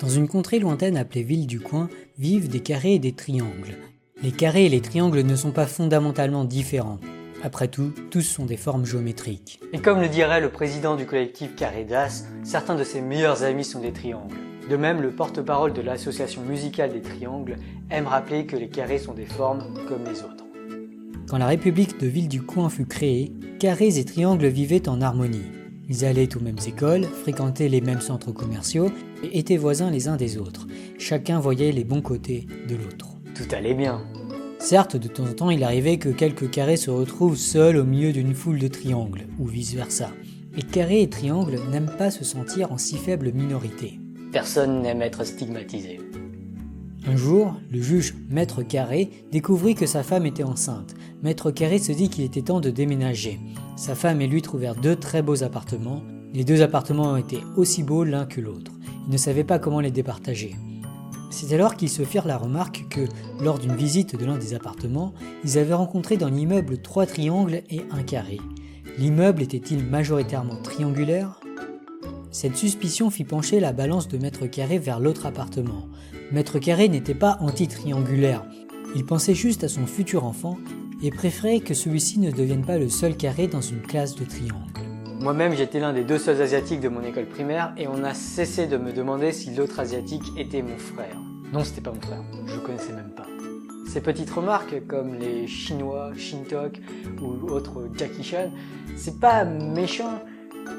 Dans une contrée lointaine appelée Ville du Coin, vivent des carrés et des triangles. Les carrés et les triangles ne sont pas fondamentalement différents. Après tout, tous sont des formes géométriques. Et comme le dirait le président du collectif Carré d'As, certains de ses meilleurs amis sont des triangles. De même, le porte-parole de l'association musicale des triangles aime rappeler que les carrés sont des formes comme les autres. Quand la République de Ville du Coin fut créée, carrés et triangles vivaient en harmonie. Ils allaient aux mêmes écoles, fréquentaient les mêmes centres commerciaux et étaient voisins les uns des autres. Chacun voyait les bons côtés de l'autre. Tout allait bien. Certes, de temps en temps, il arrivait que quelques carrés se retrouvent seuls au milieu d'une foule de triangles, ou vice-versa. Et carrés et triangles n'aiment pas se sentir en si faible minorité. Personne n'aime être stigmatisé. Un jour, le juge Maître Carré découvrit que sa femme était enceinte. Maître Carré se dit qu'il était temps de déménager. Sa femme et lui trouvèrent 2 très beaux appartements. Les 2 appartements étaient aussi beaux l'un que l'autre. Ils ne savaient pas comment les départager. C'est alors qu'ils se firent la remarque que, lors d'une visite de l'un des appartements, ils avaient rencontré dans l'immeuble 3 triangles et 1 carré. L'immeuble était-il majoritairement triangulaire ? Cette suspicion fit pencher la balance de Maître Carré vers l'autre appartement. Maître Carré n'était pas anti-triangulaire, il pensait juste à son futur enfant et préférait que celui-ci ne devienne pas le seul carré dans une classe de triangles. Moi-même, j'étais l'un des 2 seuls asiatiques de mon école primaire et on a cessé de me demander si l'autre asiatique était mon frère. Non, c'était pas mon frère, je le connaissais même pas. Ces petites remarques, comme les Chinois, Shintok ou autres Jackie Chan, c'est pas méchant,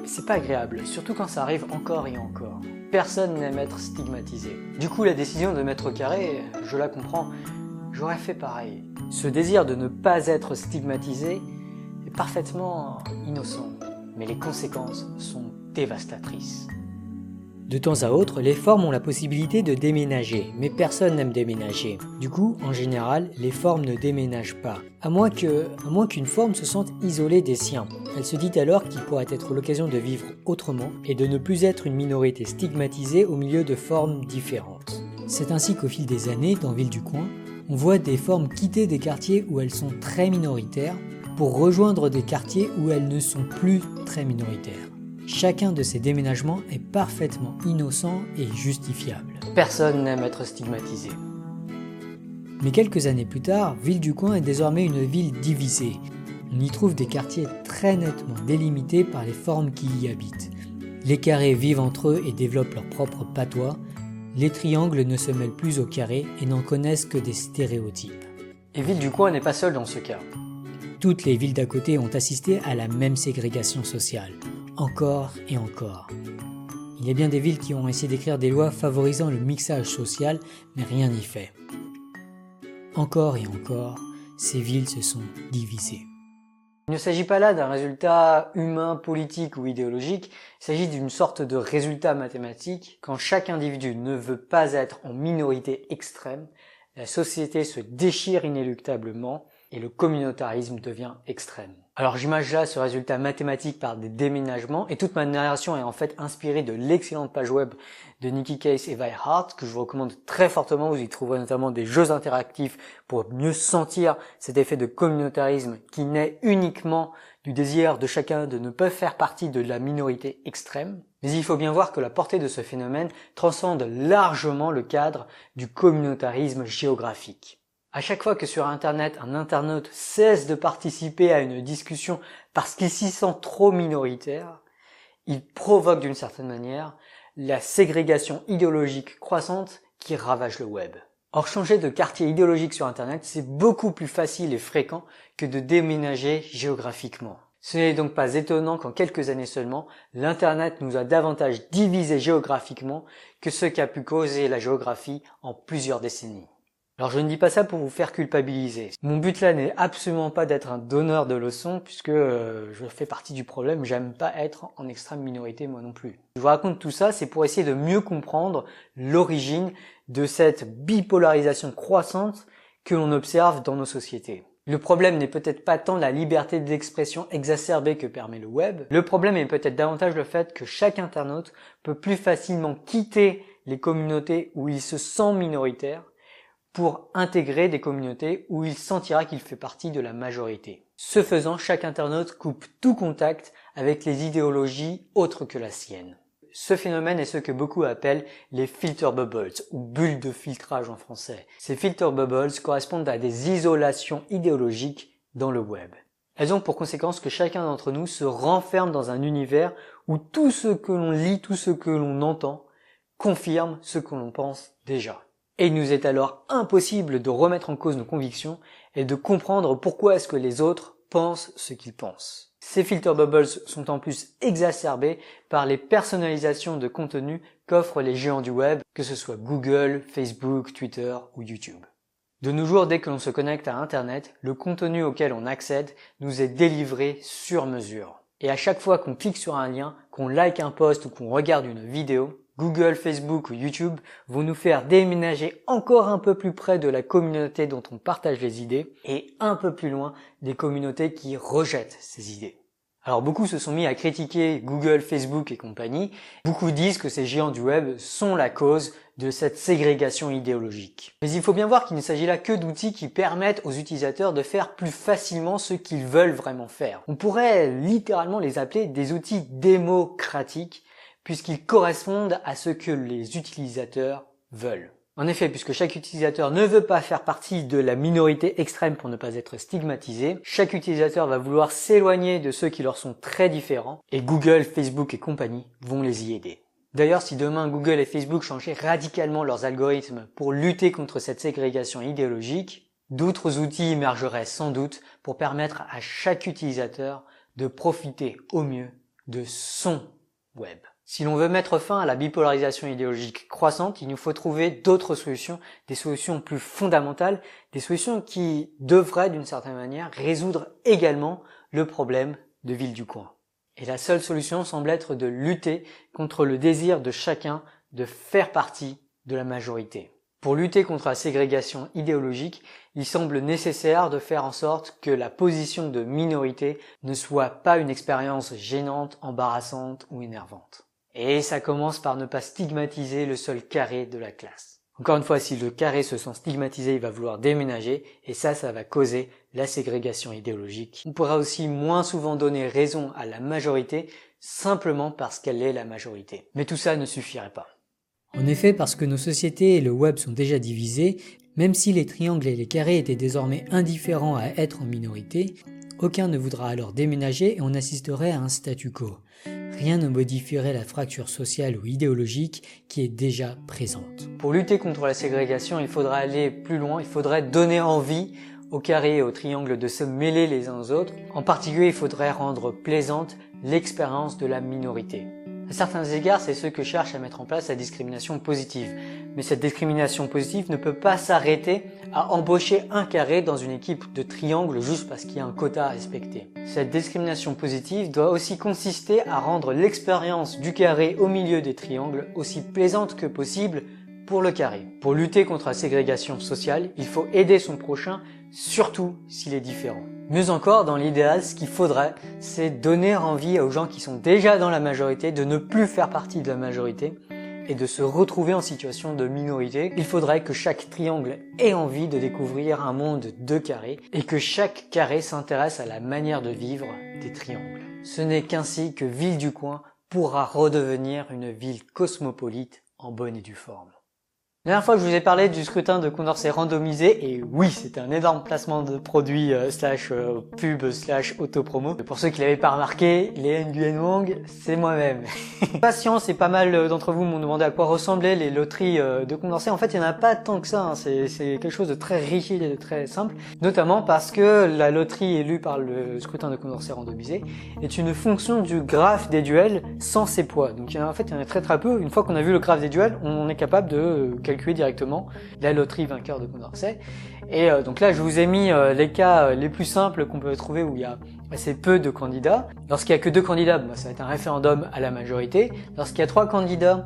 c'est pas agréable, surtout quand ça arrive encore et encore. Personne n'aime être stigmatisé. Du coup, la décision de Maître Carré, je la comprends, j'aurais fait pareil. Ce désir de ne pas être stigmatisé est parfaitement innocent, mais les conséquences sont dévastatrices. De temps à autre, les formes ont la possibilité de déménager, mais personne n'aime déménager. Du coup, en général, les formes ne déménagent pas, à moins qu'une forme se sente isolée des siens. Elle se dit alors qu'il pourrait être l'occasion de vivre autrement et de ne plus être une minorité stigmatisée au milieu de formes différentes. C'est ainsi qu'au fil des années, dans Ville du Coin, on voit des formes quitter des quartiers où elles sont très minoritaires pour rejoindre des quartiers où elles ne sont plus très minoritaires. Chacun de ces déménagements est parfaitement innocent et justifiable. Personne n'aime être stigmatisé. Mais quelques années plus tard, Ville du Coin est désormais une ville divisée. On y trouve des quartiers très nettement délimités par les formes qui y habitent. Les carrés vivent entre eux et développent leur propre patois. Les triangles ne se mêlent plus aux carrés et n'en connaissent que des stéréotypes. Et Ville du Coin n'est pas seule dans ce cas. Toutes les villes d'à côté ont assisté à la même ségrégation sociale. Encore et encore. Il y a bien des villes qui ont essayé d'écrire des lois favorisant le mixage social, mais rien n'y fait. Encore et encore, ces villes se sont divisées. Il ne s'agit pas là d'un résultat humain, politique ou idéologique, il s'agit d'une sorte de résultat mathématique. Quand chaque individu ne veut pas être en minorité extrême, la société se déchire inéluctablement et le communautarisme devient extrême. Alors j'imagine là ce résultat mathématique par des déménagements et toute ma narration est en fait inspirée de l'excellente page web de Nikki Case et Vi Hart que je vous recommande très fortement. Vous y trouverez notamment des jeux interactifs pour mieux sentir cet effet de communautarisme qui naît uniquement du désir de chacun de ne pas faire partie de la minorité extrême. Mais il faut bien voir que la portée de ce phénomène transcende largement le cadre du communautarisme géographique. À chaque fois que sur Internet, un internaute cesse de participer à une discussion parce qu'il s'y sent trop minoritaire, il provoque d'une certaine manière la ségrégation idéologique croissante qui ravage le web. Or, changer de quartier idéologique sur Internet, c'est beaucoup plus facile et fréquent que de déménager géographiquement. Ce n'est donc pas étonnant qu'en quelques années seulement, l'Internet nous a davantage divisés géographiquement que ce qu'a pu causer la géographie en plusieurs décennies. Alors je ne dis pas ça pour vous faire culpabiliser. Mon but là n'est absolument pas d'être un donneur de leçons puisque je fais partie du problème, j'aime pas être en extrême minorité moi non plus. Je vous raconte tout ça, c'est pour essayer de mieux comprendre l'origine de cette bipolarisation croissante que l'on observe dans nos sociétés. Le problème n'est peut-être pas tant la liberté d'expression exacerbée que permet le web, le problème est peut-être davantage le fait que chaque internaute peut plus facilement quitter les communautés où il se sent minoritaire pour intégrer des communautés où il sentira qu'il fait partie de la majorité. Ce faisant, chaque internaute coupe tout contact avec les idéologies autres que la sienne. Ce phénomène est ce que beaucoup appellent les filter bubbles ou bulles de filtrage en français. Ces filter bubbles correspondent à des isolations idéologiques dans le web. Elles ont pour conséquence que chacun d'entre nous se renferme dans un univers où tout ce que l'on lit, tout ce que l'on entend, confirme ce que l'on pense déjà. Et il nous est alors impossible de remettre en cause nos convictions et de comprendre pourquoi est-ce que les autres pensent ce qu'ils pensent. Ces filter bubbles sont en plus exacerbés par les personnalisations de contenu qu'offrent les géants du web, que ce soit Google, Facebook, Twitter ou YouTube. De nos jours, dès que l'on se connecte à Internet, le contenu auquel on accède nous est délivré sur mesure. Et à chaque fois qu'on clique sur un lien, qu'on like un post ou qu'on regarde une vidéo, Google, Facebook ou YouTube vont nous faire déménager encore un peu plus près de la communauté dont on partage les idées et un peu plus loin des communautés qui rejettent ces idées. Alors beaucoup se sont mis à critiquer Google, Facebook et compagnie. Beaucoup disent que ces géants du web sont la cause de cette ségrégation idéologique. Mais il faut bien voir qu'il ne s'agit là que d'outils qui permettent aux utilisateurs de faire plus facilement ce qu'ils veulent vraiment faire. On pourrait littéralement les appeler des outils démocratiques puisqu'ils correspondent à ce que les utilisateurs veulent. En effet, puisque chaque utilisateur ne veut pas faire partie de la minorité extrême pour ne pas être stigmatisé, chaque utilisateur va vouloir s'éloigner de ceux qui leur sont très différents, et Google, Facebook et compagnie vont les y aider. D'ailleurs, si demain Google et Facebook changeaient radicalement leurs algorithmes pour lutter contre cette ségrégation idéologique, d'autres outils émergeraient sans doute pour permettre à chaque utilisateur de profiter au mieux de son web. Si l'on veut mettre fin à la bipolarisation idéologique croissante, il nous faut trouver d'autres solutions, des solutions plus fondamentales, des solutions qui devraient d'une certaine manière résoudre également le problème de Villeducoin. Et la seule solution semble être de lutter contre le désir de chacun de faire partie de la majorité. Pour lutter contre la ségrégation idéologique, il semble nécessaire de faire en sorte que la position de minorité ne soit pas une expérience gênante, embarrassante ou énervante. Et ça commence par ne pas stigmatiser le seul carré de la classe. Encore une fois, si le carré se sent stigmatisé, il va vouloir déménager, et ça va causer la ségrégation idéologique. On pourra aussi moins souvent donner raison à la majorité, simplement parce qu'elle est la majorité. Mais tout ça ne suffirait pas. En effet, parce que nos sociétés et le web sont déjà divisés, même si les triangles et les carrés étaient désormais indifférents à être en minorité, aucun ne voudra alors déménager et on assisterait à un statu quo. Rien ne modifierait la fracture sociale ou idéologique qui est déjà présente. Pour lutter contre la ségrégation, il faudra aller plus loin, il faudrait donner envie aux carrés et aux triangles de se mêler les uns aux autres. En particulier, il faudrait rendre plaisante l'expérience de la minorité. À certains égards, c'est ce que cherche à mettre en place la discrimination positive. Mais cette discrimination positive ne peut pas s'arrêter à embaucher un carré dans une équipe de triangles juste parce qu'il y a un quota à respecter. Cette discrimination positive doit aussi consister à rendre l'expérience du carré au milieu des triangles aussi plaisante que possible pour le carré. Pour lutter contre la ségrégation sociale, il faut aider son prochain, surtout s'il est différent. Mieux encore, dans l'idéal, ce qu'il faudrait, c'est donner envie aux gens qui sont déjà dans la majorité de ne plus faire partie de la majorité et de se retrouver en situation de minorité. Il faudrait que chaque triangle ait envie de découvrir un monde de carrés et que chaque carré s'intéresse à la manière de vivre des triangles. Ce n'est qu'ainsi que Villeducoin pourra redevenir une ville cosmopolite en bonne et due forme. La dernière fois que je vous ai parlé du scrutin de Condorcet randomisé, et oui, c'était un énorme placement de produit /pub /autopromo. Pour ceux qui l'avaient pas remarqué, les Nguyen Wang, c'est moi-même. Patience, et pas mal d'entre vous m'ont demandé à quoi ressemblaient les loteries de Condorcet. En fait, il n'y en a pas tant que ça, hein. C'est quelque chose de très rigide et de très simple, notamment parce que la loterie élue par le scrutin de Condorcet randomisé est une fonction du graphe des duels sans ses poids. Donc il y en a très très peu. Une fois qu'on a vu le graphe des duels, on est capable de calculer directement la loterie vainqueur de Condorcet. Et donc là, je vous ai mis les cas les plus simples qu'on peut trouver où il y a assez peu de candidats. Lorsqu'il y a que 2 candidats, ça va être un référendum à la majorité. Lorsqu'il y a 3 candidats,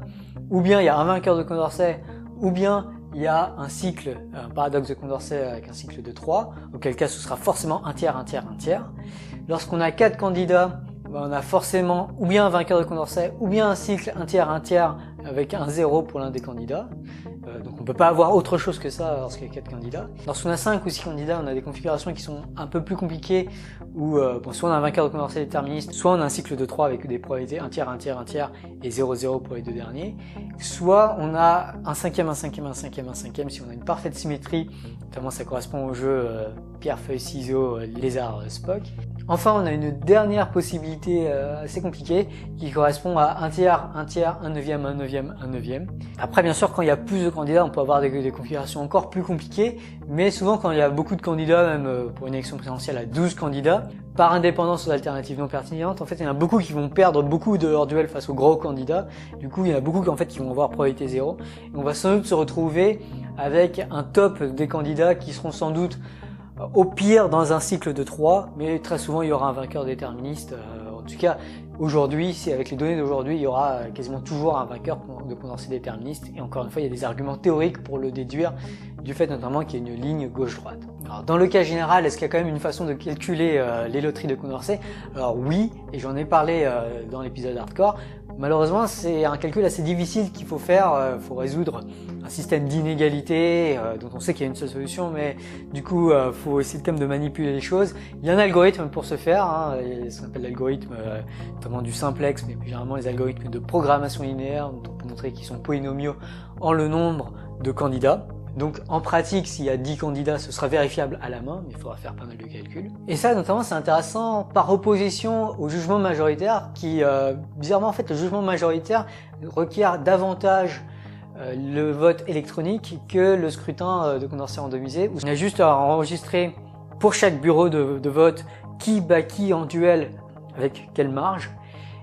ou bien il y a un vainqueur de Condorcet, ou bien il y a un cycle, un paradoxe de Condorcet avec un cycle de 3, auquel cas ce sera forcément un tiers, un tiers, un tiers. Lorsqu'on a 4 candidats, on a forcément ou bien un vainqueur de Condorcet, ou bien un cycle, un tiers, avec un 0 pour l'un des candidats. Donc on ne peut pas avoir autre chose que ça lorsqu'il y a 4 candidats. Lorsqu'on a 5 ou 6 candidats, on a des configurations qui sont un peu plus compliquées, où soit on a un vainqueur de Condorcet déterministe, soit on a un cycle de 3 avec des probabilités 1 tiers, 1 tiers, 1 tiers et 0,0 pour les deux derniers, soit on a un cinquième, un cinquième, un cinquième, un cinquième, si on a une parfaite symétrie, notamment ça correspond au jeu pierre, feuille, ciseaux, lézard, Spock. Enfin, on a une dernière possibilité assez compliquée qui correspond à un tiers, un neuvième, un neuvième, un neuvième. Après, bien sûr, quand il y a plus de candidats, on peut avoir des configurations encore plus compliquées, mais souvent quand il y a beaucoup de candidats, même pour une élection présidentielle à 12 candidats, par indépendance aux alternatives non pertinentes, en fait, il y en a beaucoup qui vont perdre beaucoup de leur duel face aux gros candidats. Du coup, il y en a beaucoup qui vont avoir probabilité 0. Et on va sans doute se retrouver avec un top des candidats qui seront sans doute au pire dans un cycle de 3, mais très souvent il y aura un vainqueur déterministe. En tout cas, aujourd'hui, avec les données d'aujourd'hui, il y aura quasiment toujours un vainqueur de Condorcet déterministe. Et encore une fois, il y a des arguments théoriques pour le déduire, du fait notamment qu'il y a une ligne gauche-droite. Alors, dans le cas général, est-ce qu'il y a quand même une façon de calculer les loteries de Condorcet? Alors oui, et j'en ai parlé dans l'épisode hardcore. Malheureusement, c'est un calcul assez difficile qu'il faut faire. Il faut résoudre un système d'inégalité dont on sait qu'il y a une seule solution, mais du coup, faut essayer quand même de manipuler les choses. Il y a un algorithme pour ce faire, ce qu'on appelle l'algorithme notamment du simplex, mais plus généralement les algorithmes de programmation linéaire, dont on peut montrer qu'ils sont polynomiaux en le nombre de candidats. Donc en pratique, s'il y a 10 candidats, ce sera vérifiable à la main, mais il faudra faire pas mal de calculs. Et ça, notamment, c'est intéressant par opposition au jugement majoritaire qui, bizarrement, en fait, le jugement majoritaire requiert davantage le vote électronique que le scrutin de Condorcet randomisé, où on a juste à enregistrer pour chaque bureau de vote qui bat qui en duel avec quelle marge.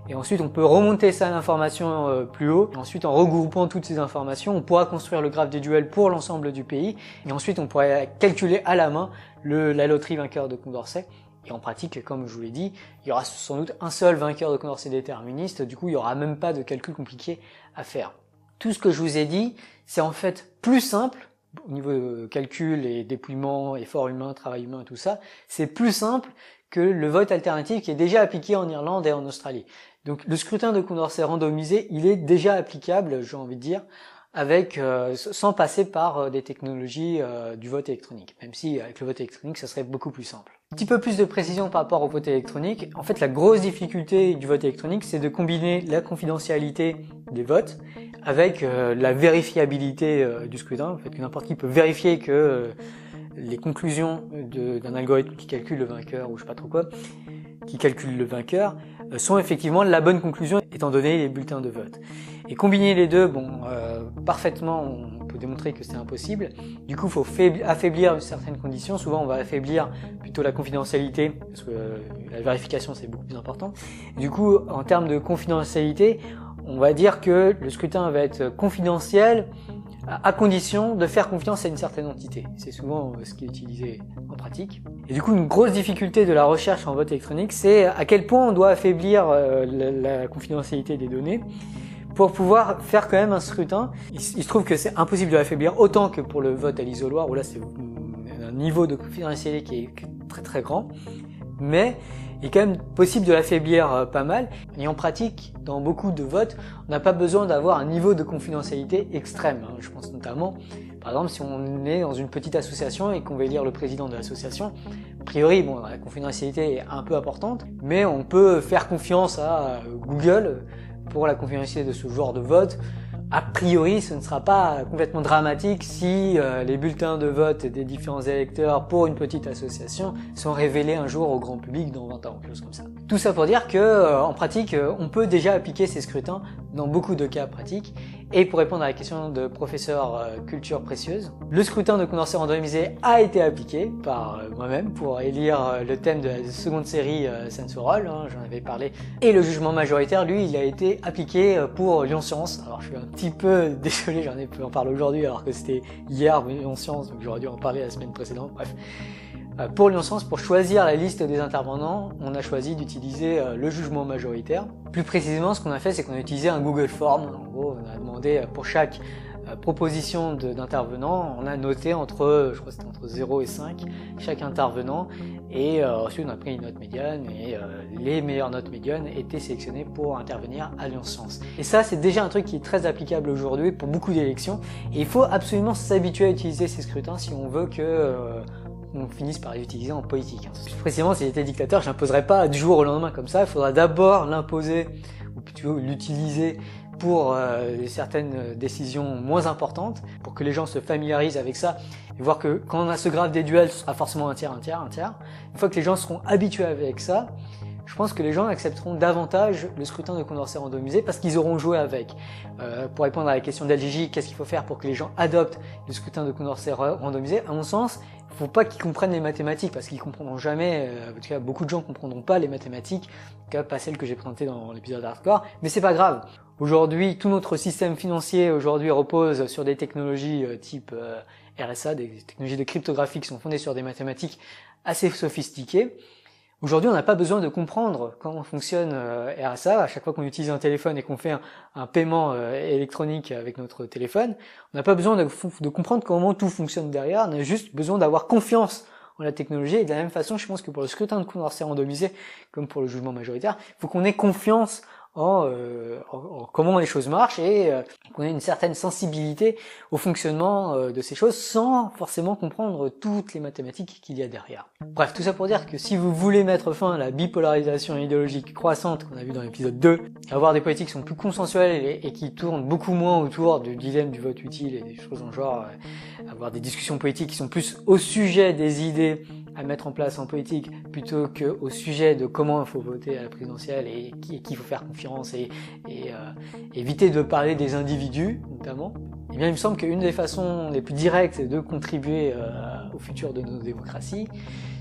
Et ensuite, on peut remonter ça l'information plus haut. Et ensuite, en regroupant toutes ces informations, on pourra construire le graphe des duels pour l'ensemble du pays. Et ensuite, on pourrait calculer à la main la loterie vainqueur de Condorcet. Et en pratique, comme je vous l'ai dit, il y aura sans doute un seul vainqueur de Condorcet déterministe. Du coup, il n'y aura même pas de calcul compliqué à faire. Tout ce que je vous ai dit, c'est en fait plus simple au niveau de calcul et dépouillement, effort humain, travail humain et tout ça. C'est plus simple que le vote alternatif qui est déjà appliqué en Irlande et en Australie. Donc le scrutin de Condorcet randomisé, il est déjà applicable, j'ai envie de dire, sans passer par des technologies du vote électronique. Même si avec le vote électronique, ça serait beaucoup plus simple. Un petit peu plus de précision par rapport au vote électronique. En fait, la grosse difficulté du vote électronique, c'est de combiner la confidentialité des votes avec la vérifiabilité du scrutin. En fait, que n'importe qui peut vérifier que les conclusions d'un algorithme qui calcule le vainqueur ou je sais pas trop quoi, qui calcule le vainqueur, sont effectivement la bonne conclusion étant donné les bulletins de vote. Et combiner les deux, parfaitement, on peut démontrer que c'est impossible. Du coup, il faut affaiblir certaines conditions. Souvent, on va affaiblir plutôt la confidentialité, parce que la vérification, c'est beaucoup plus important. Du coup, en termes de confidentialité, on va dire que le scrutin va être confidentiel à condition de faire confiance à une certaine entité. C'est souvent ce qui est utilisé en pratique. Et du coup, une grosse difficulté de la recherche en vote électronique, c'est à quel point on doit affaiblir la confidentialité des données pour pouvoir faire quand même un scrutin. Il se trouve que c'est impossible de l'affaiblir autant que pour le vote à l'isoloir, où là c'est un niveau de confidentialité qui est très très grand. Mais il est quand même possible de l'affaiblir pas mal. Et en pratique, dans beaucoup de votes, on n'a pas besoin d'avoir un niveau de confidentialité extrême. Je pense notamment, par exemple, si on est dans une petite association et qu'on veut élire le président de l'association, a priori, la confidentialité est un peu importante, mais on peut faire confiance à Google pour la confidentialité de ce genre de vote. A priori, ce ne sera pas complètement dramatique si les bulletins de vote des différents électeurs pour une petite association sont révélés un jour au grand public dans 20 ans, quelque chose comme ça. Tout ça pour dire que, en pratique, on peut déjà appliquer ces scrutins dans beaucoup de cas pratiques. Et pour répondre à la question de professeur culture précieuse, le scrutin de Condorcet randomisé a été appliqué par moi-même pour élire le thème de la seconde série Sense Oral, j'en avais parlé. Et le jugement majoritaire, lui, il a été appliqué pour Lyon Sciences. Alors je suis un petit peu désolé, j'en parle aujourd'hui alors que c'était hier Lyon Sciences, donc j'aurais dû en parler la semaine précédente, bref. Pour Lyon Sciences, pour choisir la liste des intervenants, on a choisi d'utiliser le jugement majoritaire. Plus précisément, ce qu'on a fait, c'est qu'on a utilisé un Google Form. En gros, on a demandé pour chaque propositions d'intervenants, on a noté entre, je crois que c'était entre 0 et 5 chaque intervenant, et ensuite on a pris une note médiane, et les meilleures notes médianes étaient sélectionnées pour intervenir à Alliance Science. Et ça, c'est déjà un truc qui est très applicable aujourd'hui pour beaucoup d'élections, et il faut absolument s'habituer à utiliser ces scrutins si on veut que on finisse par les utiliser en politique. Précisément, si j'étais dictateur, je l'imposerais pas du jour au lendemain comme ça, il faudra d'abord l'imposer, ou plutôt l'utiliser pour certaines décisions moins importantes, pour que les gens se familiarisent avec ça, et voir que quand on a ce graphe des duels, ce sera forcément un tiers. Une fois que les gens seront habitués avec ça, je pense que les gens accepteront davantage le scrutin de Condorcet randomisé parce qu'ils auront joué avec. Pour répondre à la question d'LGJ, qu'est-ce qu'il faut faire pour que les gens adoptent le scrutin de Condorcet randomisé? À mon sens, il ne faut pas qu'ils comprennent les mathématiques parce qu'ils comprendront jamais, en tout cas beaucoup de gens comprendront pas les mathématiques, en tout cas pas celles que j'ai présentées dans l'épisode Hardcore, mais c'est pas grave. Aujourd'hui, tout notre système financier aujourd'hui repose sur des technologies type RSA, des technologies de cryptographie qui sont fondées sur des mathématiques assez sophistiquées. Aujourd'hui, on n'a pas besoin de comprendre comment fonctionne RSA. À chaque fois qu'on utilise un téléphone et qu'on fait un paiement électronique avec notre téléphone, on n'a pas besoin de comprendre comment tout fonctionne derrière. On a juste besoin d'avoir confiance en la technologie. Et de la même façon, je pense que pour le scrutin de Condorcet randomisé, comme pour le jugement majoritaire, il faut qu'on ait confiance en comment les choses marchent et qu'on ait une certaine sensibilité au fonctionnement de ces choses sans forcément comprendre toutes les mathématiques qu'il y a derrière. Bref, tout ça pour dire que si vous voulez mettre fin à la bipolarisation idéologique croissante qu'on a vu dans l'épisode 2, avoir des politiques qui sont plus consensuelles et qui tournent beaucoup moins autour du dilemme du vote utile et des choses en genre, avoir des discussions politiques qui sont plus au sujet des idées à mettre en place en politique plutôt que au sujet de comment il faut voter à la présidentielle et qui il faut faire confiance et éviter de parler des individus notamment, eh bien il me semble qu'une des façons les plus directes de contribuer au futur de nos démocraties,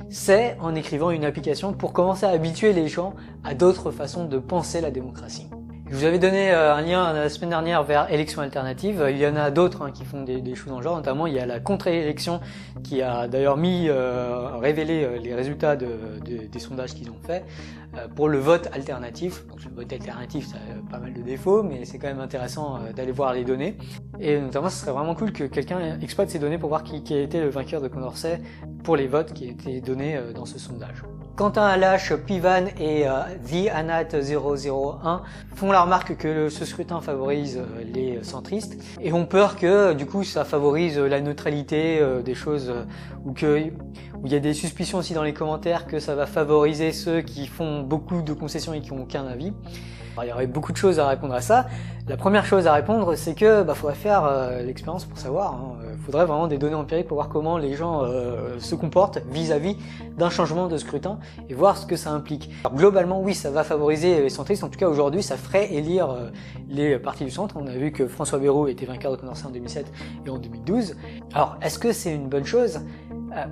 c'est en écrivant une application pour commencer à habituer les gens à d'autres façons de penser la démocratie. Je vous avais donné un lien la semaine dernière vers Élections alternatives. Il y en a d'autres qui font des choses en genre, notamment il y a la contre-élection qui a d'ailleurs révélé les résultats des sondages qu'ils ont fait pour le vote alternatif. Donc, le vote alternatif, ça a pas mal de défauts, mais c'est quand même intéressant d'aller voir les données. Et notamment, ce serait vraiment cool que quelqu'un exploite ces données pour voir qui a été le vainqueur de Condorcet pour les votes qui étaient donnés dans ce sondage. Quentin Alache, Pivan et TheAnat001 font la remarque que ce scrutin favorise les centristes et ont peur que du coup ça favorise la neutralité des choses où il y a des suspicions aussi dans les commentaires que ça va favoriser ceux qui font beaucoup de concessions et qui n'ont aucun avis. Alors, il y aurait beaucoup de choses à répondre à ça. La première chose à répondre, c'est que faudrait faire l'expérience pour savoir. Faudrait vraiment des données empiriques pour voir comment les gens se comportent vis-à-vis d'un changement de scrutin et voir ce que ça implique. Alors, globalement, oui, ça va favoriser les centristes. En tout cas, aujourd'hui, ça ferait élire les partis du centre. On a vu que François Bayrou était vainqueur de Condorcet en 2007 et en 2012. Alors, est-ce que c'est une bonne chose ?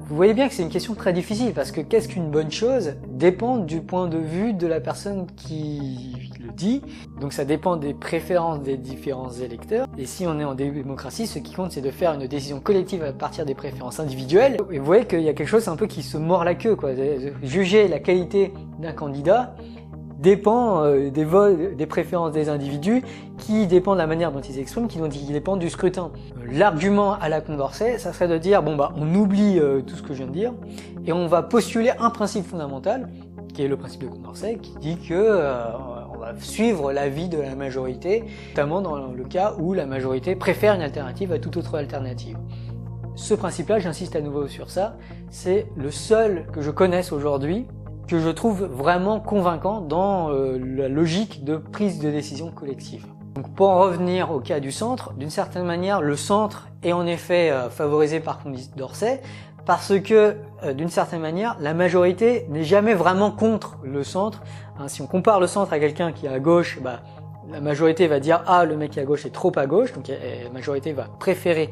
Vous voyez bien que c'est une question très difficile parce que qu'est-ce qu'une bonne chose dépend du point de vue de la personne qui le dit. Donc ça dépend des préférences des différents électeurs. Et si on est en démocratie, ce qui compte c'est de faire une décision collective à partir des préférences individuelles. Et vous voyez qu'il y a quelque chose un peu qui se mord la queue, quoi. Juger la qualité d'un candidat dépend des préférences des individus, qui dépend de la manière dont ils s'expriment, qui dépend du scrutin. L'argument à la Condorcet, ça serait de dire on oublie tout ce que je viens de dire et on va postuler un principe fondamental, qui est le principe de Condorcet, qui dit que on va suivre l'avis de la majorité, notamment dans le cas où la majorité préfère une alternative à toute autre alternative. Ce principe-là, j'insiste à nouveau sur ça, c'est le seul que je connaisse aujourd'hui que je trouve vraiment convaincant dans la logique de prise de décision collective. Donc pour en revenir au cas du centre, d'une certaine manière, le centre est en effet favorisé par Condorcet parce que, d'une certaine manière, la majorité n'est jamais vraiment contre le centre. Si on compare le centre à quelqu'un qui est à gauche, la majorité va dire « Ah, le mec qui est à gauche est trop à gauche », donc la majorité va préférer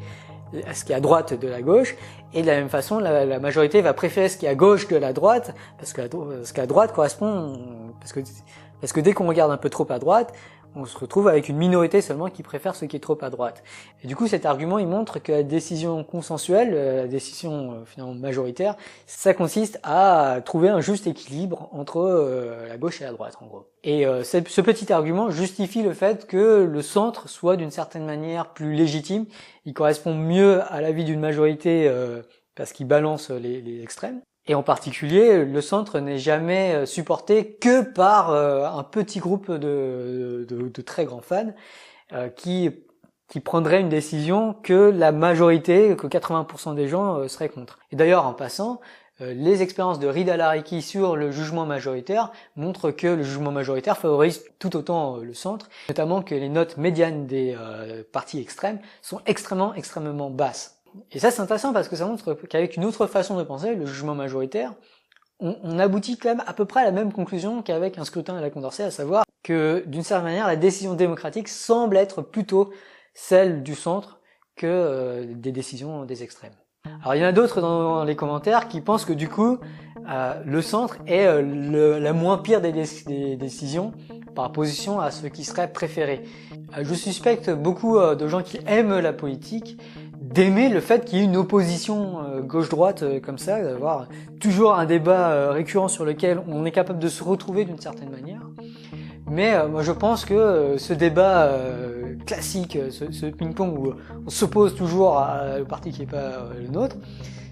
ce qui est à droite de la gauche, et de la même façon, la majorité va préférer ce qui est à gauche de la droite, parce que ce qui est à droite correspond, parce que dès qu'on regarde un peu trop à droite, on se retrouve avec une minorité seulement qui préfère ce qui est trop à droite. Et du coup, cet argument, il montre que la décision consensuelle, la décision finalement majoritaire, ça consiste à trouver un juste équilibre entre la gauche et la droite, en gros. Et ce petit argument justifie le fait que le centre soit d'une certaine manière plus légitime, il correspond mieux à l'avis d'une majorité parce qu'il balance les extrêmes. Et en particulier, le centre n'est jamais supporté que par un petit groupe de très grands fans qui prendraient une décision que la majorité, que 80% des gens seraient contre. Et d'ailleurs, en passant, les expériences de Reed Alariki sur le jugement majoritaire montrent que le jugement majoritaire favorise tout autant le centre, notamment que les notes médianes des partis extrêmes sont extrêmement basses. Et ça, c'est intéressant parce que ça montre qu'avec une autre façon de penser, le jugement majoritaire, on aboutit quand même à peu près à la même conclusion qu'avec un scrutin à la Condorcet, à savoir que, d'une certaine manière, la décision démocratique semble être plutôt celle du centre que des décisions des extrêmes. Alors, il y en a d'autres dans les commentaires qui pensent que, du coup, le centre est la moins pire des décisions par opposition à ce qui serait préféré. Je suspecte beaucoup de gens qui aiment la politique d'aimer le fait qu'il y ait une opposition gauche-droite comme ça, d'avoir toujours un débat récurrent sur lequel on est capable de se retrouver d'une certaine manière. Mais moi je pense que ce débat classique, ce ping-pong où on s'oppose toujours au parti qui n'est pas le nôtre,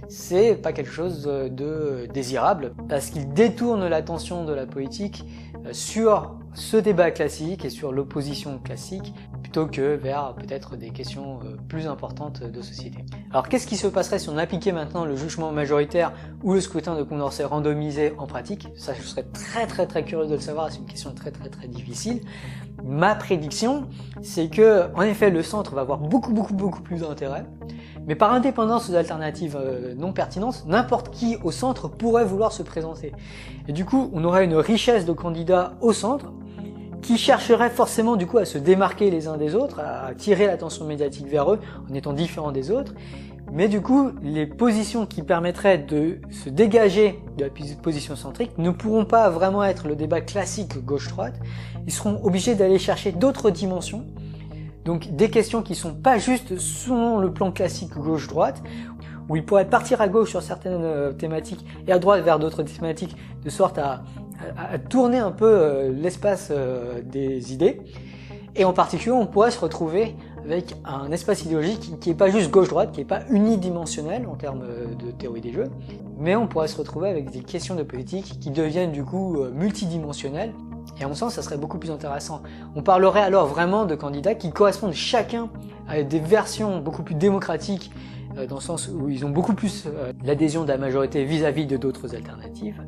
c'est pas quelque chose de désirable parce qu'il détourne l'attention de la politique sur ce débat classique et sur l'opposition classique plutôt que vers peut-être des questions plus importantes de société. Alors qu'est-ce qui se passerait si on appliquait maintenant le jugement majoritaire ou le scrutin de Condorcet randomisé en pratique? Ça, je serais très curieux de le savoir, c'est une question très difficile. Ma prédiction, c'est que en effet le centre va avoir beaucoup plus d'intérêt, mais par indépendance d'alternatives non pertinentes, n'importe qui au centre pourrait vouloir se présenter. Et du coup, on aurait une richesse de candidats au centre qui chercheraient forcément du coup à se démarquer les uns des autres, à attirer l'attention médiatique vers eux en étant différents des autres. Mais du coup, les positions qui permettraient de se dégager de la position centrique ne pourront pas vraiment être le débat classique gauche-droite. Ils seront obligés d'aller chercher d'autres dimensions. Donc des questions qui sont pas juste sur le plan classique gauche-droite, où ils pourraient partir à gauche sur certaines thématiques et à droite vers d'autres thématiques, de sorte à tourner un peu l'espace des idées. Et en particulier, on pourrait se retrouver avec un espace idéologique qui est pas juste gauche-droite, qui est pas unidimensionnel en termes de théorie des jeux, mais on pourrait se retrouver avec des questions de politique qui deviennent du coup multidimensionnelles. Et à mon sens, ça serait beaucoup plus intéressant. On parlerait alors vraiment de candidats qui correspondent chacun à des versions beaucoup plus démocratiques, dans le sens où ils ont beaucoup plus l'adhésion de la majorité vis-à-vis de d'autres alternatives.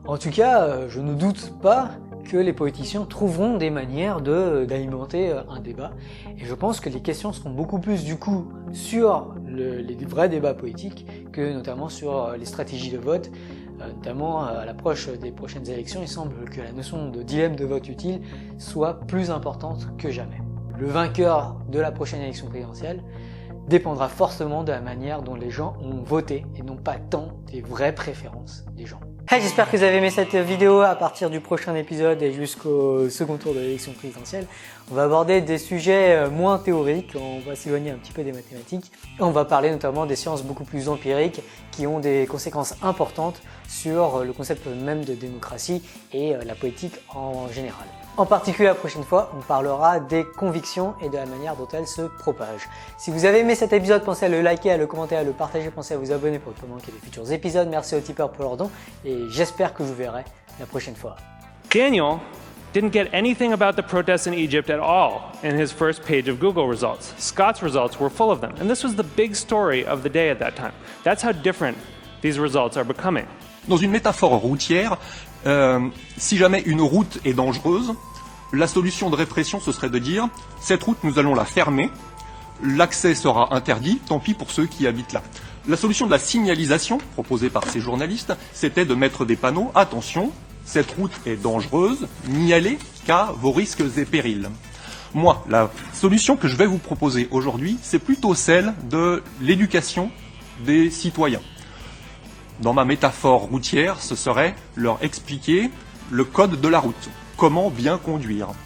En tout cas, je ne doute pas que les politiciens trouveront des manières d'alimenter un débat. Et je pense que les questions seront beaucoup plus du coup sur les vrais débats politiques que notamment sur les stratégies de vote. Notamment à l'approche des prochaines élections, il semble que la notion de dilemme de vote utile soit plus importante que jamais. Le vainqueur de la prochaine élection présidentielle dépendra forcément de la manière dont les gens ont voté et non pas tant des vraies préférences des gens. Hey, j'espère que vous avez aimé cette vidéo. À partir du prochain épisode et jusqu'au second tour de l'élection présidentielle, on va aborder des sujets moins théoriques, on va s'éloigner un petit peu des mathématiques et on va parler notamment des sciences beaucoup plus empiriques qui ont des conséquences importantes sur le concept même de démocratie et la politique en général. En particulier la prochaine fois, on parlera des convictions et de la manière dont elles se propagent. Si vous avez aimé cet épisode, pensez à le liker, à le commenter, à le partager, pensez à vous abonner pour ne pas manquer des futurs épisodes. Merci aux tipeurs pour leurs dons et j'espère que je vous verrai la prochaine fois. Daniel didn't get anything about the protests in Egypt at all in his first page of Google results. Scott's results were full of them, and this was the big story of the day at that time. That's how different these results are becoming. Dans une métaphore routière, si jamais une route est dangereuse, la solution de répression, ce serait de dire « cette route, nous allons la fermer, l'accès sera interdit, tant pis pour ceux qui habitent là ». La solution de la signalisation, proposée par ces journalistes, c'était de mettre des panneaux « attention, cette route est dangereuse, n'y allez qu'à vos risques et périls ». Moi, la solution que je vais vous proposer aujourd'hui, c'est plutôt celle de l'éducation des citoyens. Dans ma métaphore routière, ce serait leur expliquer le code de la route, comment bien conduire.